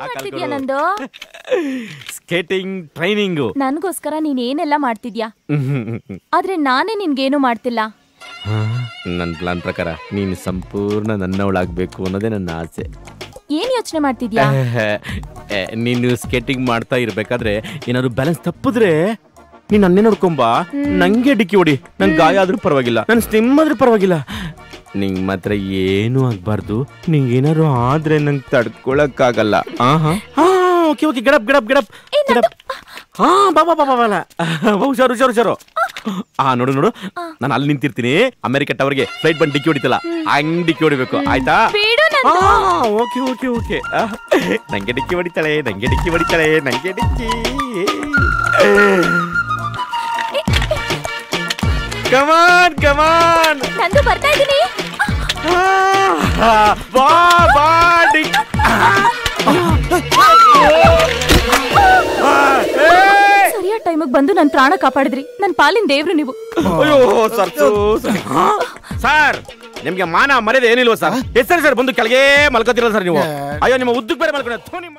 ಮಾಡ್ತಿದ್ಯಾ ನಂದು? Skating training. ನನಗೋಸ್ಕರ ನೀನ್ ಏನೆಲ್ಲ ಮಾಡ್ತಿದ್ಯಾ, ಆದ್ರೆ ನಾನೇ ನಿನ್ಗೇನು ಮಾಡ್ತಿಲ್ಲ. ನನ್ನ ಪ್ಲಾನ್ ಪ್ರಕಾರ ನೀನು ಸಂಪೂರ್ಣ ನನ್ನವಳಾಗಬೇಕು ಅನ್ನೋದೇ ನನ್ನ ಆಸೆ. ಏನ್ ಯೋಚನೆ ಮಾಡ್ತಿದ್ಯಾ? ನೀನು ಸ್ಕೇಟಿಂಗ್ ಮಾಡ್ತಾ ಇರ್ಬೇಕಾದ್ರೆ ಏನಾದ್ರು ಬ್ಯಾಲೆನ್ಸ್ ತಪ್ಪಿದ್ರೆ ನೀನ್ ನನ್ನೇ ನೋಡ್ಕೊಂಬಾ, ನಂಗೆ ಡಿಕ್ಕಿ ಹೊಡಿ. ನಂಗೆ ಗಾಯ ಆದ್ರೂ ಪರವಾಗಿಲ್ಲ, ನನ್ ಸ್ಟಿಮ್ ಆದ್ರೂ ಪರವಾಗಿಲ್ಲ. ನಿಂಗ್ ಮಾತ್ರ ಏನು ಆಗ್ಬಾರ್ದು. ನಿಂಗೆ ಏನಾದ್ರು ಆದ್ರೆ ನಂಗೆ ತಡ್ಕೊಳಕ್ಕಾಗಲ್ಲ. Okay okay, ಗೆಡಪ್ ಗೆಡಪ್ ಗೆಡಪ್ ಗೆಡಪ್. ಹಾ ಬಾ ಬಾ ಬಾ ಬಾ, ಹುಷಾರು ಹುಷಾರು ಹುಷಾರು. ನೋಡು ನೋಡು, ನಾನು ಅಲ್ಲಿ ನಿಂತಿರ್ತೀನಿ. ಅಮೆರಿಕ ಟವರ್ಗೆ ಫ್ಲೈಟ್ ಬಂದು ಡಿಕ್ಕಿ ಹೊಡಿತಲ್ಲ, ಹಂಗ್ ಡಿಕ್ಕಿ ಹೊಡಿಬೇಕು, ಆಯ್ತಾ? Okay okay okay. ನಂಗೆ ಡಿಕ್ಕಿ ಹೊಡಿತಾಳೆ, ನಂಗೆ ಡಿಕ್ಕಿ ಹೊಡಿತಾಳೆ, ನಂಗೆ ಡಿಕ್ಕಿ. ಕಮಾನ್ ಕಮಾನ್, ನಂದು ಬರ್ತಾ ಇದೀನಿ. ಬಾ ಬಾ ಸರಿಯಾದ ಟೈಮಿಗೆ ಬಂದು ನನ್ನ ಪ್ರಾಣ ಕಾಪಾಡಿದ್ರಿ. ನನ್ನ ಪಾಲಿನ ದೇವ್ರು ನೀವು. ಅಯ್ಯೋ ಸರ್, ನಿಮ್ಗೆ ಮಾನ ಮರ್ಯಾದೆ ಏನಿಲ್ವ ಸರ್? ಸರ್ ಬಂದು ಕೆಳಗೆ ಮಲ್ಕೋತಿರಲ್ಲ ಸರ್ ನೀವು? ಅಯ್ಯೋ, ನಿಮ್ಮ ಉದ್ದಕ್ಕೆ ಬೇರೆ ಮಲ್ಕೊಂಡು